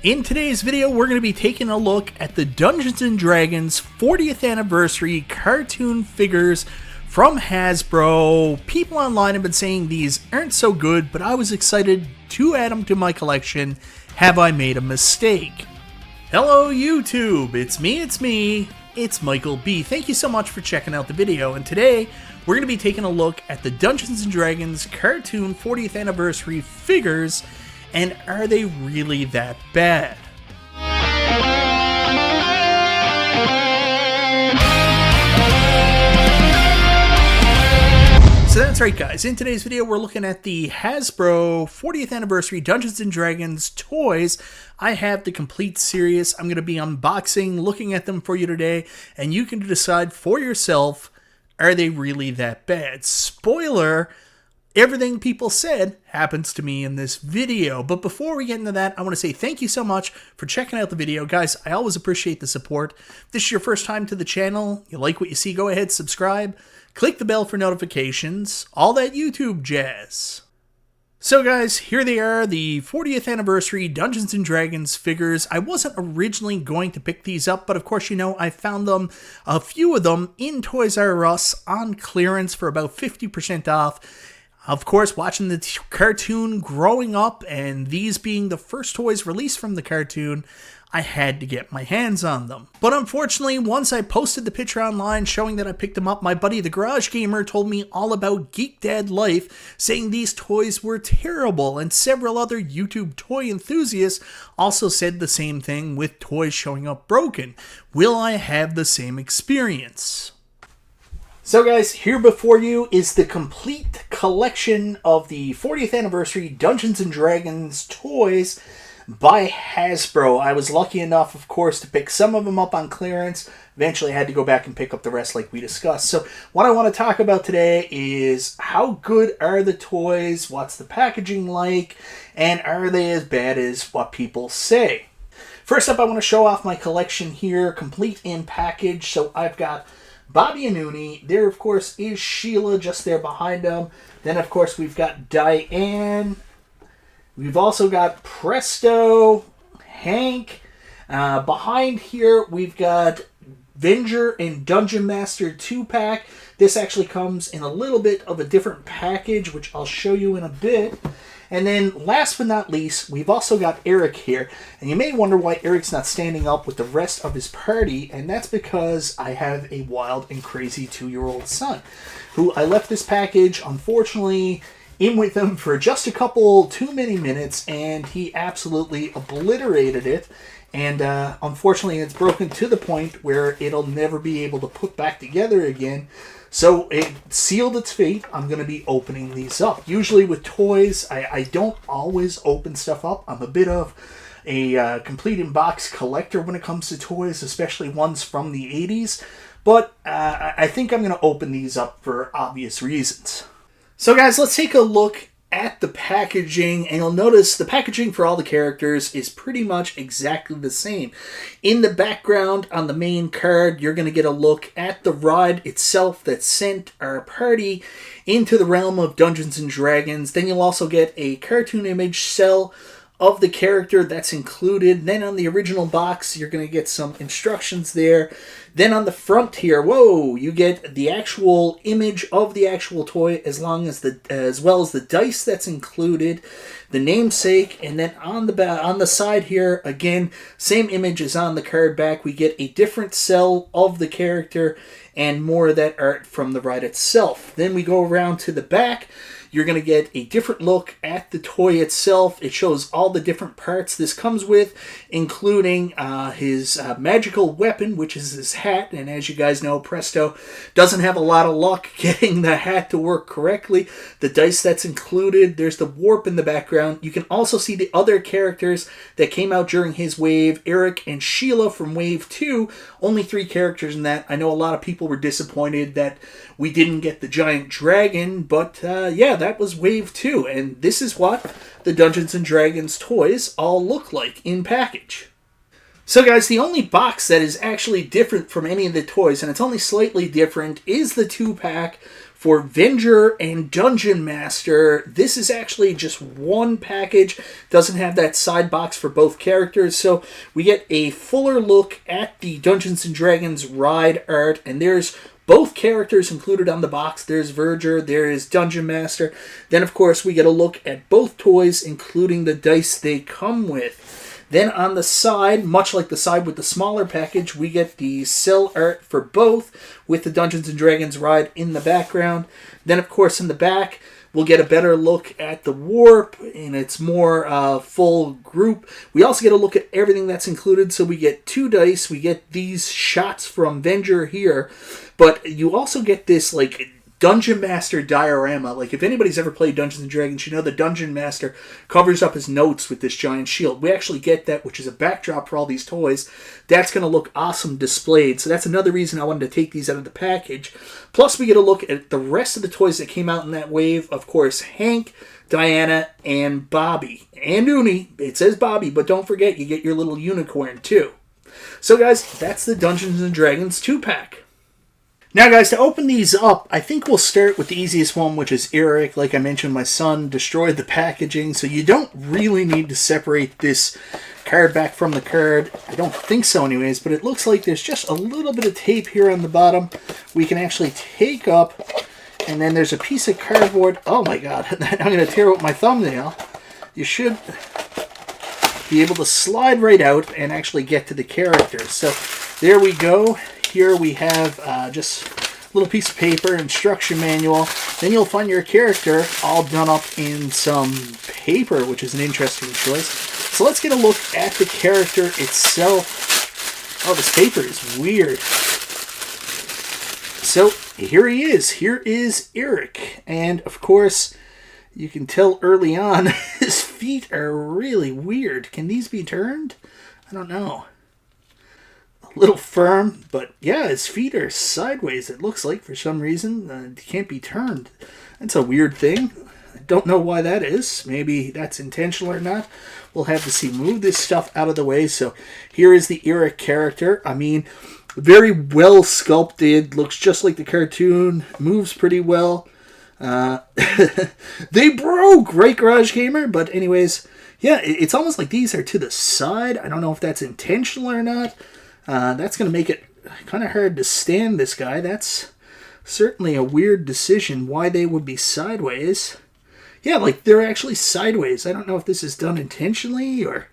In today's video, we're going to be taking a look at the Dungeons & Dragons 40th anniversary cartoon figures from Hasbro. People online have been saying these aren't so good, but I was excited to add them to my collection. Have I made a mistake? Hello YouTube, it's me, it's Michael B. Thank you so much for checking out the video, and today we're going to be taking a look at the Dungeons & Dragons cartoon 40th anniversary figures. And are they really that bad? So that's right guys, in today's video we're looking at the Hasbro 40th anniversary Dungeons & Dragons toys. I have the complete series. I'm going to be unboxing, looking at them for you today, and you can decide for yourself, are they really that bad? Spoiler! Everything people said happens to me in this video. But before we get into that, I want to say thank you so much for checking out the video. Guys, I always appreciate the support. If this is your first time to the channel, you like what you see, go ahead, subscribe, click the bell for notifications, all that YouTube jazz. So guys, here they are, the 40th anniversary Dungeons & Dragons figures. I wasn't originally going to pick these up, but of course, you know, I found them, a few of them, in Toys R Us on clearance for about 50% off. Of course, watching the cartoon growing up and these being the first toys released from the cartoon, I had to get my hands on them. But unfortunately, once I posted the picture online showing that I picked them up, my buddy the Garage Gamer told me all about Geek Dad Life, saying these toys were terrible, and several other YouTube toy enthusiasts also said the same thing with toys showing up broken. Will I have the same experience? So guys, here before you is the complete collection of the 40th anniversary Dungeons & Dragons toys by Hasbro. I was lucky enough, of course, to pick some of them up on clearance. Eventually I had to go back and pick up the rest like we discussed. So what I want to talk about today is how good are the toys, what's the packaging like, and are they as bad as what people say? First up, I want to show off my collection here, complete in package. So I've got Bobby and Uni. There, of course, is Sheila just there behind them. Then, of course, we've got Diane. We've also got Presto, Hank. Behind here, we've got Venger and Dungeon Master 2-pack. This actually comes in a little bit of a different package, which I'll show you in a bit. And then, last but not least, we've also got Eric here. And you may wonder why Eric's not standing up with the rest of his party, and that's because I have a wild and crazy 2-year-old son, who I left this package, unfortunately, in with him for just a couple too many minutes, and he absolutely obliterated it. And unfortunately, it's broken to the point where it'll never be able to put back together again. So it sealed its fate. I'm going to be opening these up. Usually with toys, I don't always open stuff up. I'm a bit of a complete in-box collector when it comes to toys, especially ones from the 80s. But I think I'm going to open these up for obvious reasons. So guys, let's take a look at the packaging, and you'll notice the packaging for all the characters is pretty much exactly the same. In the background on the main card, you're going to get a look at the ride itself that sent our party into the realm of Dungeons & Dragons. Then you'll also get a cartoon image cell of the character that's included. Then on the original box, you're going to get some instructions there. Then on the front here, whoa, you get the actual image of the actual toy, as well as the dice that's included, the namesake, and then on the side here, again, same image as on the card back. We get a different cell of the character and more of that art from the ride itself. Then we go around to the back. You're going to get a different look at the toy itself. It shows all the different parts this comes with, including his magical weapon, which is his hat. And as you guys know, Presto doesn't have a lot of luck getting the hat to work correctly. The dice that's included, there's the warp in the background. You can also see the other characters that came out during his wave, Eric and Sheila from Wave 2. Only 3 characters in that. I know a lot of people were disappointed that we didn't get the giant dragon, but yeah, that was Wave 2, and this is what the Dungeons & Dragons toys all look like in package. So guys, the only box that is actually different from any of the toys, and it's only slightly different, is the 2-pack For Venger and Dungeon Master, this is actually just one package. Doesn't have that side box for both characters, so we get a fuller look at the Dungeons & Dragons ride art, and there's both characters included on the box. There's Verger, there is Dungeon Master. Then, of course, we get a look at both toys, including the dice they come with. Then on the side, much like the side with the smaller package, we get the cell art for both with the Dungeons & Dragons ride in the background. Then, of course, in the back, we'll get a better look at the warp in its more full group. We also get a look at everything that's included. So we get 2 dice. We get these shots from Venger here. But you also get this, like, Dungeon Master diorama. Like, if anybody's ever played Dungeons & Dragons, you know the Dungeon Master covers up his notes with this giant shield. We actually get that, which is a backdrop for all these toys. That's going to look awesome displayed. So that's another reason I wanted to take these out of the package. Plus, we get a look at the rest of the toys that came out in that wave. Of course, Hank, Diana, and Bobby. And Uni. It says Bobby, but don't forget, you get your little unicorn, too. So, guys, that's the Dungeons & Dragons 2-pack. Now, guys, to open these up, I think we'll start with the easiest one, which is Eric. Like I mentioned, my son destroyed the packaging, so you don't really need to separate this card back from the card. I don't think so anyways, but it looks like there's just a little bit of tape here on the bottom we can actually take up, and then there's a piece of cardboard. Oh my god, I'm going to tear up my thumbnail. You should be able to slide right out and actually get to the characters. So there we go. Here we have just a little piece of paper, instruction manual. Then you'll find your character all done up in some paper, which is an interesting choice. So let's get a look at the character itself. Oh, this paper is weird. So here he is. Here is Eric. And of course, you can tell early on his feet are really weird. Can these be turned? I don't know. Little firm, but yeah, his feet are sideways, it looks like, for some reason. It can't be turned. That's a weird thing. I don't know why that is. Maybe that's intentional or not. We'll have to see. Move this stuff out of the way. So here is the Eric character. I mean, very well sculpted. Looks just like the cartoon. Moves pretty well. They broke! Right, Garage Gamer? But anyways, yeah, it's almost like these are to the side. I don't know if that's intentional or not. That's going to make it kind of hard to stand this guy. That's certainly a weird decision why they would be sideways. Yeah, like they're actually sideways. I don't know if this is done intentionally or...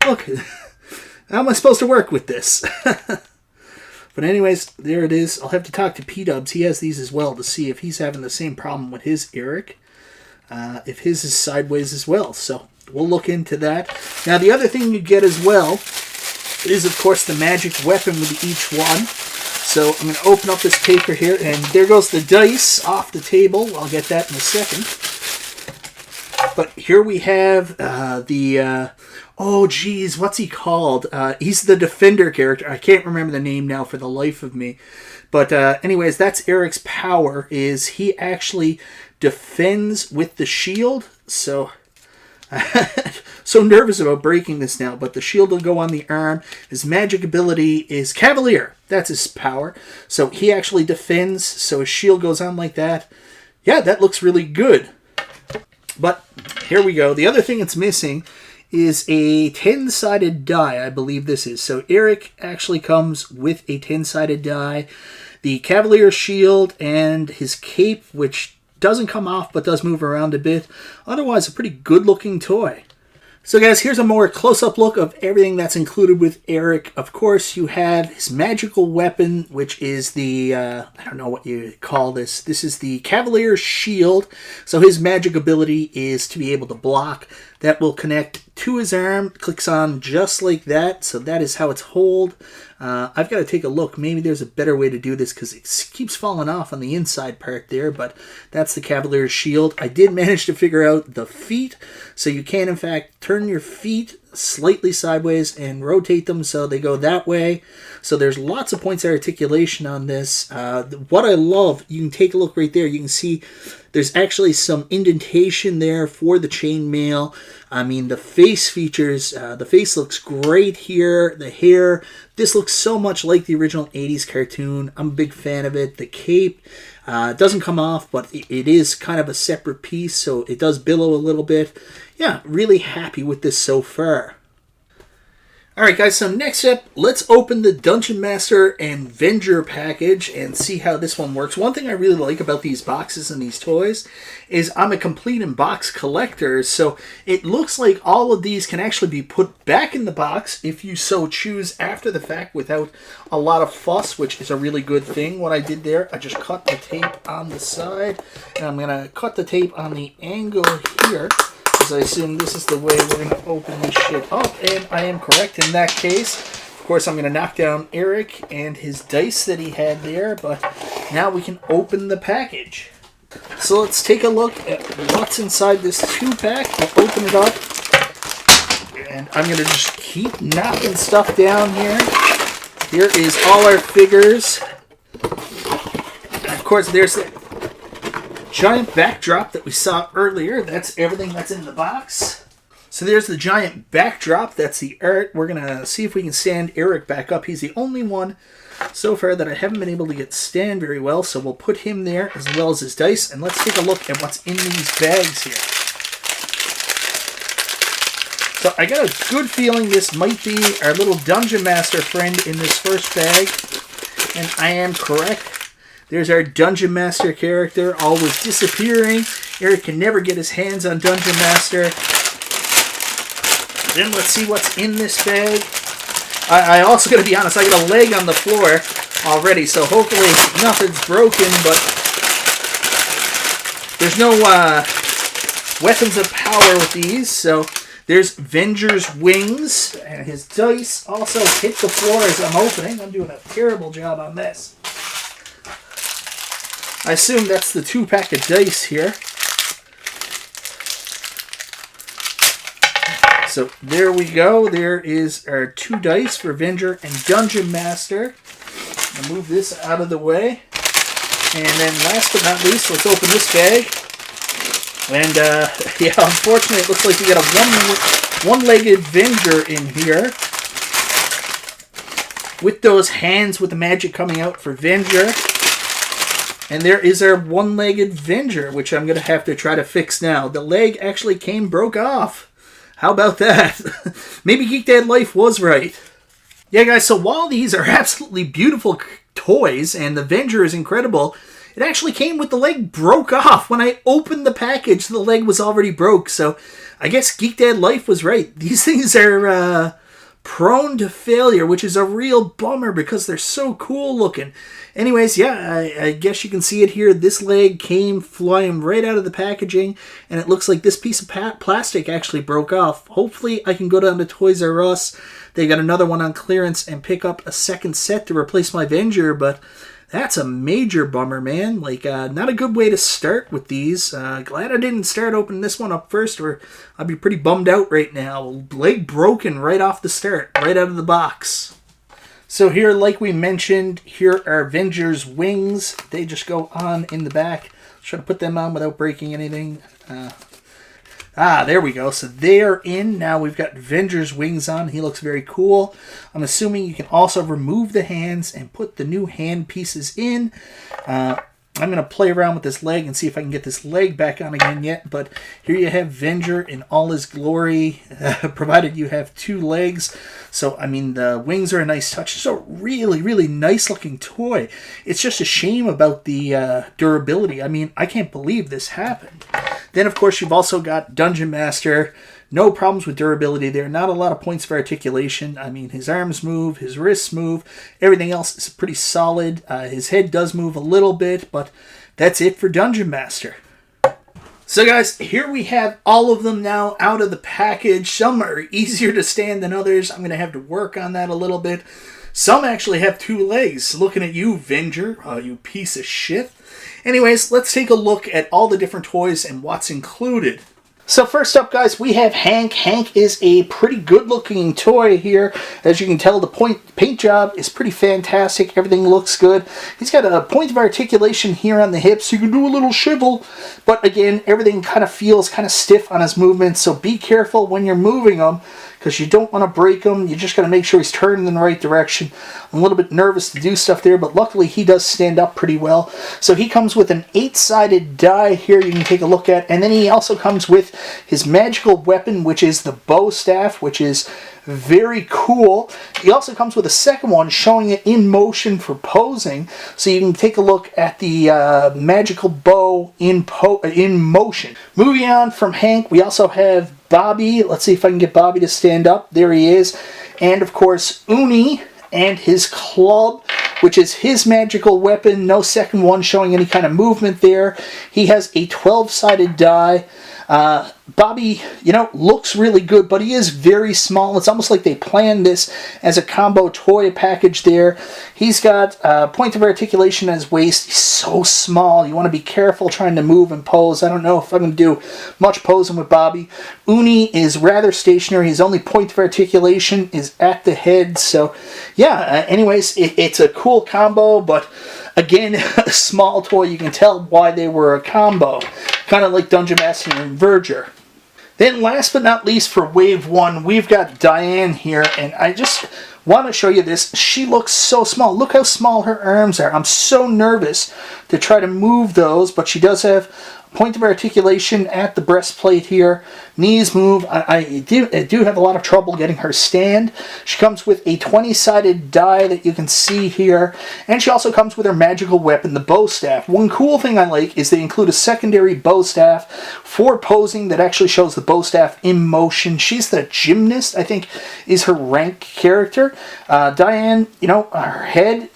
Look, how am I supposed to work with this? But anyways, there it is. I'll have to talk to P-Dubs. He has these as well to see if he's having the same problem with his Eric. If his is sideways as well. So we'll look into that. Now, the other thing you get as well is, of course, the magic weapon with each one. So I'm going to open up this paper here, and there goes the dice off the table. I'll get that in a second. But here we have oh geez, what's he called? He's the Defender character. I can't remember the name now for the life of me. But anyways, that's Eric's power, is he actually defends with the shield. So... so nervous about breaking this now, but the shield will go on the arm. His magic ability is Cavalier. That's his power. So he actually defends, so his shield goes on like that. Yeah, that looks really good. But here we go. The other thing it's missing is a 10-sided die, I believe this is. So Eric actually comes with a 10-sided die. The Cavalier shield and his cape, which doesn't come off but does move around a bit. Otherwise, a pretty good looking toy. So guys, here's a more close-up look of everything that's included with Eric. Of course, you have his magical weapon, which is the, I don't know what you call this. This is the Cavalier Shield. So his magic ability is to be able to block. That will connect to his arm. Clicks on just like that. So that is how it's hold. I've got to take a look. Maybe there's a better way to do this because it keeps falling off on the inside part there. But that's the Cavalier Shield. I did manage to figure out the feet. So you can, in fact, turn your feet slightly sideways and rotate them so they go that way. So there's lots of points of articulation on this. What I love, you can take a look right there. You can see there's actually some indentation there for the chainmail. I mean, the face features, the face looks great here. The hair, this looks so much like the original 80s cartoon. I'm a big fan of it. The cape doesn't come off, but it is kind of a separate piece, so it does billow a little bit. Yeah, really happy with this so far. Alright guys, so next up, let's open the Dungeon Master and Venger package and see how this one works. One thing I really like about these boxes and these toys is I'm a complete in box collector, so it looks like all of these can actually be put back in the box if you so choose after the fact without a lot of fuss, which is a really good thing. What I did there, I just cut the tape on the side, and I'm going to cut the tape on the angle here. I assume this is the way we're going to open this shit up, and I am correct in that case. Of course, I'm going to knock down Eric and his dice that he had there, but now we can open the package. So let's take a look at what's inside this 2-pack. We'll open it up, and I'm going to just keep knocking stuff down here. Here is all our figures. And of course, there's the giant backdrop that we saw earlier. That's everything that's in the box. So there's the giant backdrop. That's the art. We're going to see if we can stand Eric back up. He's the only one so far that I haven't been able to get stand very well. So we'll put him there as well as his dice. And let's take a look at what's in these bags here. So I got a good feeling this might be our little Dungeon Master friend in this first bag. And I am correct. There's our Dungeon Master character, always disappearing. Eric can never get his hands on Dungeon Master. Then let's see what's in this bag. I also got to be honest, I got a leg on the floor already, so hopefully nothing's broken, but there's no weapons of power with these. So there's Venger's wings, and his dice also hit the floor as I'm opening. I'm doing a terrible job on this. I assume that's the 2-pack of dice here. So there we go. There is our 2 dice for Venger and Dungeon Master. I'll move this out of the way. And then last but not least, let's open this bag. And yeah, unfortunately, it looks like we got a one-legged Venger in here. With those hands with the magic coming out for Venger. And there is our one-legged Venger, which I'm going to have to try to fix now. The leg actually broke off. How about that? Maybe Geek Dad Life was right. Yeah, guys, so while these are absolutely beautiful toys, and the Venger is incredible, it actually came with the leg broke off. When I opened the package, the leg was already broke. So I guess Geek Dad Life was right. These things are prone to failure, which is a real bummer because they're so cool looking. Anyways, yeah, I guess you can see it here. This leg came flying right out of the packaging, and it looks like this piece of plastic actually broke off. Hopefully, I can go down to Toys R Us. They got another one on clearance and pick up a second set to replace my Venger, but that's a major bummer, man. Like, not a good way to start with these. Glad I didn't start opening this one up first, or I'd be pretty bummed out right now. Leg broken right off the start, right out of the box. So here, like we mentioned, here are Venger's wings. They just go on in the back. Try to put them on without breaking anything. There we go. So they are in. Now we've got Venger's wings on. He looks very cool. I'm assuming you can also remove the hands and put the new hand pieces in. I'm going to play around with this leg and see if I can get this leg back on again yet. But here you have Venger in all his glory, provided you have 2 legs. So, I mean, the wings are a nice touch. It's a really, really nice looking toy. It's just a shame about the durability. I mean, I can't believe this happened. Then, of course, you've also got Dungeon Master. No problems with durability there. Not a lot of points for articulation. I mean, his arms move, his wrists move. Everything else is pretty solid. His head does move a little bit, but that's it for Dungeon Master. So guys, here we have all of them now out of the package. Some are easier to stand than others. I'm going to have to work on that a little bit. Some actually have 2 legs. Looking at you, Venger, you piece of shit. Anyways, let's take a look at all the different toys and what's included. So first up, guys, we have Hank. Hank is a pretty good-looking toy here. As you can tell, the paint job is pretty fantastic. Everything looks good. He's got a point of articulation here on the hips, so you can do a little shivel. But again, everything kind of feels kind of stiff on his movements, so be careful when you're moving him, because you don't want to break him. You just got to make sure he's turning in the right direction. I'm a little bit nervous to do stuff there, but luckily he does stand up pretty well. So he comes with an 8-sided die here you can take a look at, and then he also comes with his magical weapon, which is the bow staff, which is very cool. He also comes with a second one showing it in motion for posing, so you can take a look at the magical bow in motion. Moving on from Hank, we also have Bobby. Let's see if I can get Bobby to stand up. There he is. And of course, Uni and his club, which is his magical weapon. No second one showing any kind of movement there. He has a 12-sided die. Bobby, looks really good, but he is very small. It's almost like they planned this as a combo toy package there. He's got a point of articulation at his waist. He's so small. You want to be careful trying to move and pose. I don't know if I'm going to do much posing with Bobby. Uni is rather stationary. His only point of articulation is at the head. So, yeah, anyways, it's a cool combo, but again, a small toy. You can tell why they were a combo. Kind of like Dungeon Master and Verger. Then last but not least for Wave 1, we've got Diane here, and I just want to show you this. She looks so small. Look how small her arms are. I'm so nervous to try to move those, but she does have point of articulation at the breastplate here. Knees move. I do have a lot of trouble getting her stand. She comes with a 20-sided die that you can see here. And she also comes with her magical weapon, the bow staff. One cool thing I like is they include a secondary bow staff for posing that actually shows the bow staff in motion. She's the gymnast, I think, is her rank character. Diane, her head,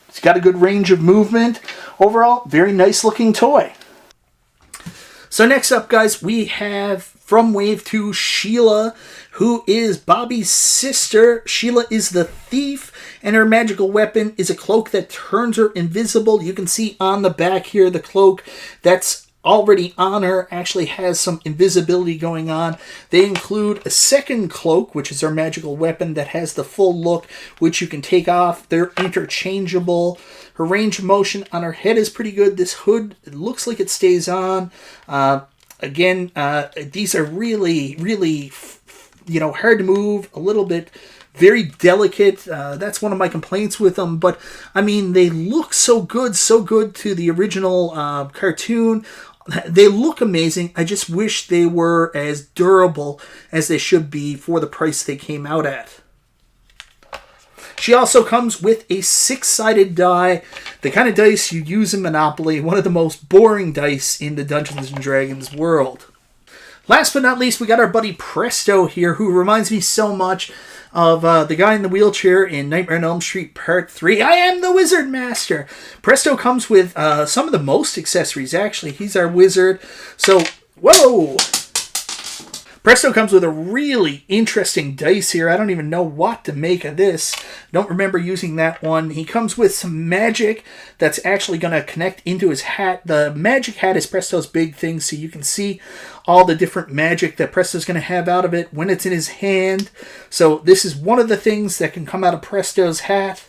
it's got a good range of movement. Overall, very nice looking toy. So next up, guys, we have from Wave 2, Sheila, who is Bobby's sister. Sheila is the thief, and her magical weapon is a cloak that turns her invisible. You can see on the back here, the cloak that's already on her actually has some invisibility going on. They include a second cloak, which is her magical weapon that has the full look, which you can take off. They're interchangeable. Her range of motion on her head is pretty good. This hood, it looks like it stays on. Again, these are really, really, hard to move, a little bit very delicate. That's one of my complaints with them. But, I mean, they look so good to the original cartoon. They look amazing. I just wish they were as durable as they should be for the price they came out at. She also comes with a 6-sided die, the kind of dice you use in Monopoly, one of the most boring dice in the Dungeons & Dragons world. Last but not least, we got our buddy Presto here, who reminds me so much of the guy in the wheelchair in Nightmare on Elm Street Part 3. I am the Wizard Master! Presto comes with some of the most accessories, actually. He's our wizard. So, whoa! Presto comes with a really interesting dice here. I don't even know what to make of this. Don't remember using that one. He comes with some magic that's actually going to connect into his hat. The magic hat is Presto's big thing, so you can see all the different magic that Presto's going to have out of it when it's in his hand. So this is one of the things that can come out of Presto's hat.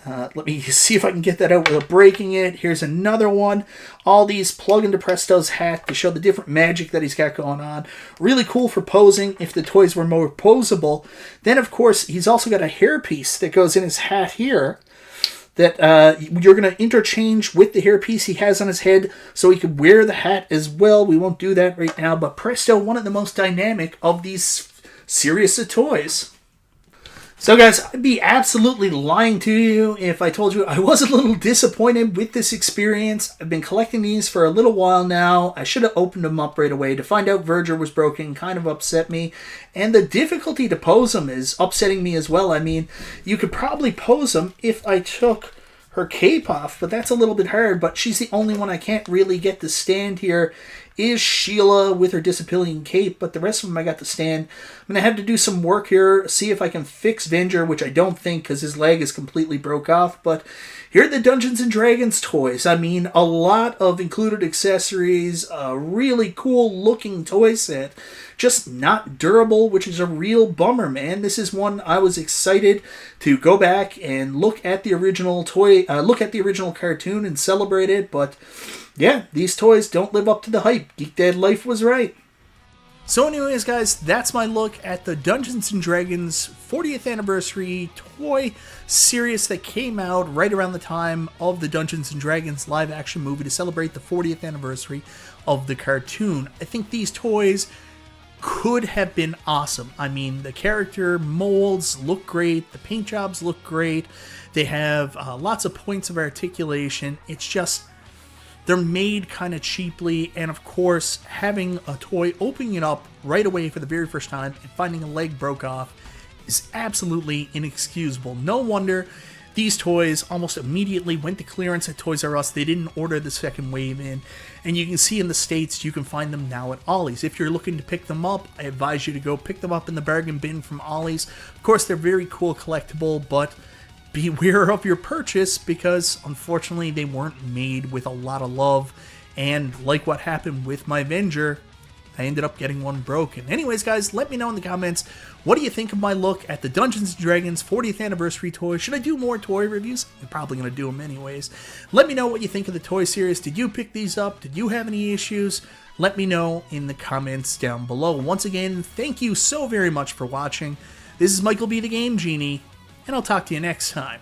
Let me see if I can get that out without breaking it. Here's another one. All these plug into Presto's hat to show the different magic that he's got going on. Really cool for posing if the toys were more posable. Then, of course, he's also got a hairpiece that goes in his hat here that you're going to interchange with the hairpiece he has on his head so he could wear the hat as well. We won't do that right now, but Presto, one of the most dynamic of these series of toys. So guys, I'd be absolutely lying to you if I told you I was a little disappointed with this experience. I've been collecting these for a little while now. I should have opened them up right away. To find out Verger was broken kind of upset me. And the difficulty to pose them is upsetting me as well. I mean, you could probably pose them if I took her cape off, but that's a little bit hard. But she's the only one I can't really get to stand here is Sheila with her disappearing cape, but the rest of them I got to stand. I'm going to have to do some work here, see if I can fix Venger, which I don't think because his leg is completely broke off, but here are the Dungeons & Dragons toys. I mean, a lot of included accessories, a really cool looking toy set, just not durable, which is a real bummer, man. This is one I was excited to go back and look at the original cartoon and celebrate it, but yeah, these toys don't live up to the hype. Geek Dad Life was right. So anyways, guys, that's my look at the Dungeons & Dragons 40th anniversary toy series that came out right around the time of the Dungeons & Dragons live-action movie to celebrate the 40th anniversary of the cartoon. I think these toys could have been awesome. I mean, the character molds look great, the paint jobs look great, they have lots of points of articulation. It's just, they're made kind of cheaply, and of course, having a toy, opening it up right away for the very first time and finding a leg broke off is absolutely inexcusable. No wonder these toys almost immediately went to clearance at Toys R Us. They didn't order the second wave in, and you can see in the States you can find them now at Ollie's. If you're looking to pick them up, I advise you to go pick them up in the bargain bin from Ollie's. Of course, they're very cool collectible, but beware of your purchase because unfortunately they weren't made with a lot of love, and like what happened with my Venger, I ended up getting one broken. Anyways, guys, let me know in the comments, what do you think of my look at the Dungeons & Dragons 40th anniversary toy? Should I do more toy reviews? I'm probably going to do them anyways. Let me know what you think of the toy series. Did you pick these up? Did you have any issues? Let me know in the comments down below. Once again, thank you so very much for watching. This is Michael B. the Game Genie, and I'll talk to you next time.